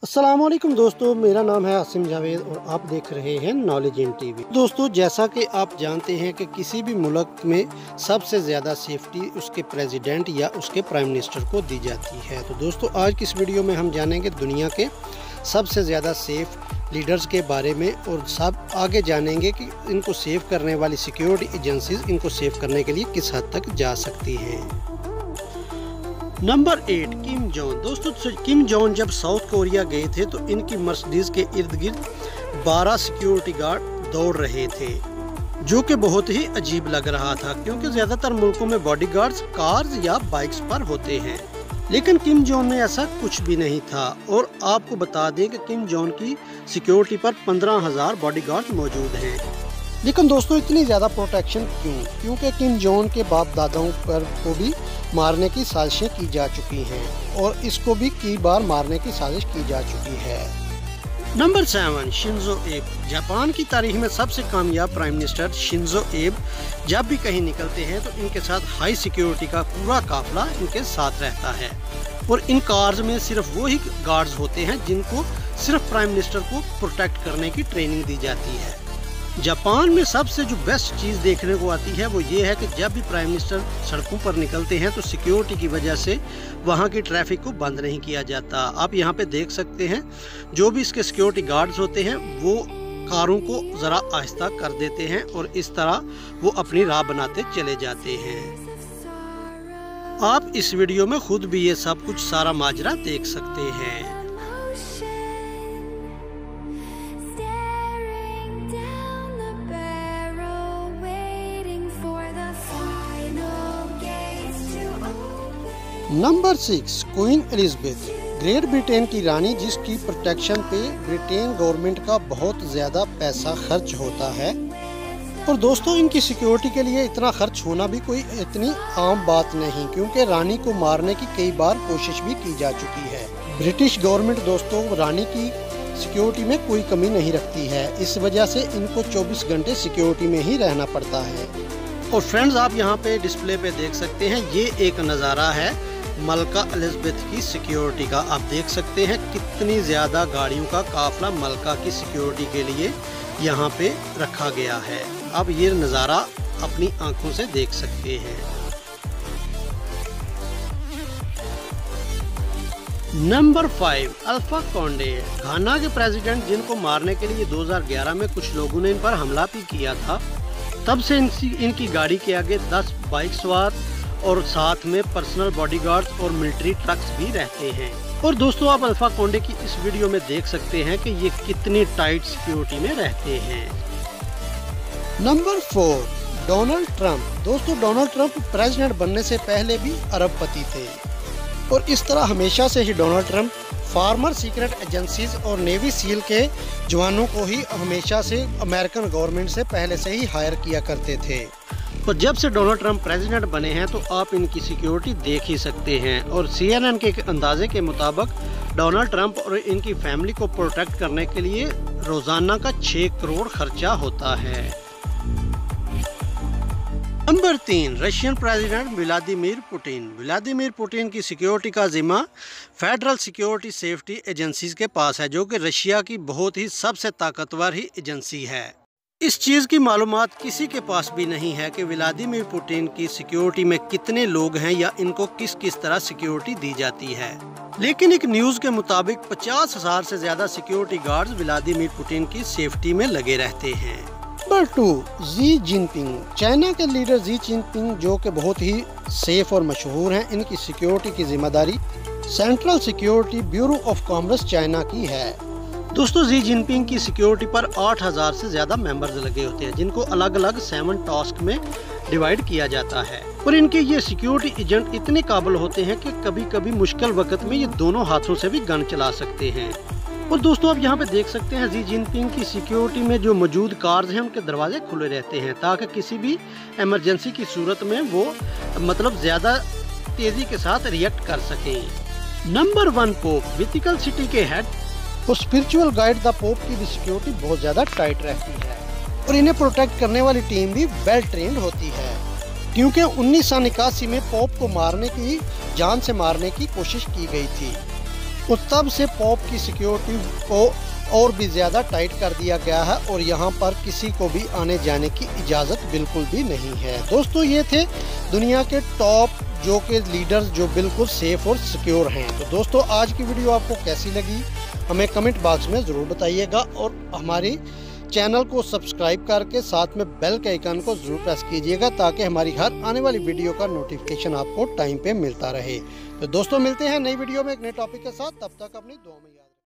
अस्सलामुअलैकुम दोस्तों, मेरा नाम है आसिम जावेद और आप देख रहे हैं नॉलेज इन टीवी। दोस्तों, जैसा कि आप जानते हैं कि किसी भी मुल्क में सबसे ज़्यादा सेफ्टी उसके प्रेसिडेंट या उसके प्राइम मिनिस्टर को दी जाती है। तो दोस्तों, आज की इस वीडियो में हम जानेंगे दुनिया के सबसे ज़्यादा सेफ लीडर्स के बारे में और सब आगे जानेंगे कि इनको सेव करने वाली सिक्योरिटी एजेंसीज इनको सेव करने के लिए किस हद तक जा सकती हैं। Number 8, Kim Jong. दोस्तों, किम जोंग जब साउथ कोरिया गए थे तो इनकी मर्सिडीज के इर्द गिर्द 12 सिक्योरिटी गार्ड दौड़ रहे थे, जो कि बहुत ही अजीब लग रहा था क्योंकि ज़्यादातर मुल्कों में बॉडीगार्ड्स कार्स या बाइक्स पर होते हैं, लेकिन किम जोंग में ऐसा कुछ भी नहीं था। और आपको बता दें कि किम जोंग की सिक्योरिटी पर 15,000 बॉडीगार्ड्स मौजूद हैं। लेकिन दोस्तों, इतनी ज़्यादा प्रोटेक्शन क्यों? क्योंकि किम जोंग के बाप दादाओं पर को भी मारने की साजिशें की जा चुकी हैं और इसको भी कई बार मारने की साजिश की जा चुकी है। नंबर 7, शिंजो एब। जापान की तारीख में सबसे कामयाब प्राइम मिनिस्टर शिंजो एब जब भी कहीं निकलते हैं तो इनके साथ हाई सिक्योरिटी का पूरा काफिला इनके साथ रहता है और इन कार्स में सिर्फ वो ही गार्ड्स होते हैं जिनको सिर्फ प्राइम मिनिस्टर को प्रोटेक्ट करने की ट्रेनिंग दी जाती है। जापान में सबसे जो बेस्ट चीज़ देखने को आती है वो ये है कि जब भी प्राइम मिनिस्टर सड़कों पर निकलते हैं तो सिक्योरिटी की वजह से वहाँ की ट्रैफिक को बंद नहीं किया जाता। आप यहाँ पे देख सकते हैं जो भी इसके सिक्योरिटी गार्ड्स होते हैं वो कारों को ज़रा आहिस्ता कर देते हैं और इस तरह वो अपनी राह बनाते चले जाते हैं। आप इस वीडियो में खुद भी ये सब कुछ सारा माजरा देख सकते हैं। Number 6, queen Elizabeth. Great Britain की रानी जिसकी प्रोटेक्शन पे ब्रिटेन गवर्नमेंट का बहुत ज़्यादा पैसा खर्च होता है और दोस्तों, इनकी सिक्योरिटी के लिए इतना खर्च होना भी कोई इतनी आम बात नहीं क्योंकि रानी को मारने की कई बार कोशिश भी की जा चुकी है। ब्रिटिश गवर्नमेंट दोस्तों रानी की सिक्योरिटी में कोई कमी नहीं रखती है, इस वजह से इनको 24 घंटे सिक्योरिटी में ही रहना पड़ता है। और फ्रेंड्स, आप यहाँ पे डिस्प्ले पे देख सकते हैं, ये एक नज़ारा है मलका एलिजाबेथ की सिक्योरिटी का। आप देख सकते हैं कितनी ज़्यादा गाड़ियों का काफिला मलका की सिक्योरिटी के लिए यहाँ पे रखा गया है। आप ये नज़ारा अपनी आंखों से देख सकते हैं। Number 5, Alpha Conde. घाना के प्रेसिडेंट जिनको मारने के लिए 2011 में कुछ लोगों ने इन पर हमला भी किया था, तब से इनकी गाड़ी के आगे 10 बाइक सवार और साथ में पर्सनल बॉडीगार्ड्स और मिलिट्री ट्रक्स भी रहते हैं। और दोस्तों, आप अल्फा कोंडे की इस वीडियो में देख सकते हैं कि ये कितनी टाइट सिक्योरिटी में रहते हैं। Number 4, Donald Trump. दोस्तों, डोनाल्ड ट्रंप प्रेसिडेंट बनने से पहले भी अरबपति थे और इस तरह हमेशा से ही Donald Trump former secret agencies और नेवी सील के जवानों को ही हमेशा से अमेरिकन गवर्नमेंट से पहले से ही हायर किया करते थे। और जब से डोनाल्ड ट्रंप प्रेसिडेंट बने हैं तो आप इनकी सिक्योरिटी देख ही सकते हैं। और CNN के अंदाजे के मुताबिक डोनाल्ड ट्रंप और इनकी फैमिली को प्रोटेक्ट करने के लिए रोजाना का 6 करोड़ खर्चा होता है। Number 3, Russian president Vladimir Putin. Vladimir Putin की सिक्योरिटी का जिम्मा फेडरल सिक्योरिटी सेफ्टी एजेंसीज के पास है, जो कि रशिया की बहुत ही सबसे ताकतवर ही एजेंसी है। इस चीज़ की मालूमात किसी के पास भी नहीं है कि व्लादिमीर पुतिन की सिक्योरिटी में कितने लोग हैं या इनको किस किस तरह सिक्योरिटी दी जाती है, लेकिन एक न्यूज़ के मुताबिक 50,000 से ज़्यादा सिक्योरिटी गार्ड्स व्लादिमीर पुतिन की सेफ्टी में लगे रहते हैं। Number 2, Xi Jinping. चाइना के लीडर जी जिनपिंग जो कि बहुत ही सेफ और मशहूर हैं, इनकी सिक्योरिटी की जिम्मेदारी central security bureau of commerce China की है। दोस्तों, जी जिनपिंग की सिक्योरिटी पर 8,000 से ज़्यादा मेंबर्स लगे होते हैं जिनको अलग अलग 7 टास्क में डिवाइड किया जाता है। और इनके ये सिक्योरिटी एजेंट इतने काबिल होते हैं कि कभी कभी मुश्किल वक्त में ये दोनों हाथों से भी गन चला सकते हैं। और दोस्तों, आप यहाँ पे देख सकते हैं जी जिनपिंग की सिक्योरिटी में जो मौजूद कार्स हैं उनके दरवाजे खुले रहते हैं ताकि किसी भी इमरजेंसी की सूरत में वो ज़्यादा तेज़ी के साथ रिएक्ट कर सकें। Number 1, pope. वेटिकन सिटी के हेड और स्पिरिचुअल गाइड द पोप की भी सिक्योरिटी बहुत ज़्यादा टाइट रहती है और इन्हें प्रोटेक्ट करने वाली टीम भी वेल ट्रेंड होती है क्योंकि 1981 में पोप को जान से मारने की कोशिश की गई थी उस तब से पोप की सिक्योरिटी को और भी ज़्यादा टाइट कर दिया गया है और यहाँ पर किसी को भी आने जाने की इजाज़त बिल्कुल भी नहीं है। दोस्तों ये थे दुनिया के टॉप जो के लीडर्स जो बिल्कुल सेफ और सिक्योर हैं। तो दोस्तों आज की वीडियो आपको कैसी लगी हमें कमेंट बॉक्स में ज़रूर बताइएगा और हमारी चैनल को सब्सक्राइब करके साथ में बेल के आइकन को ज़रूर प्रेस कीजिएगा ताकि हमारी हर आने वाली वीडियो का नोटिफिकेशन आपको टाइम पे मिलता रहे। तो दोस्तों मिलते हैं नई वीडियो में एक नए टॉपिक के साथ, तब तक अपनी दुआ में याद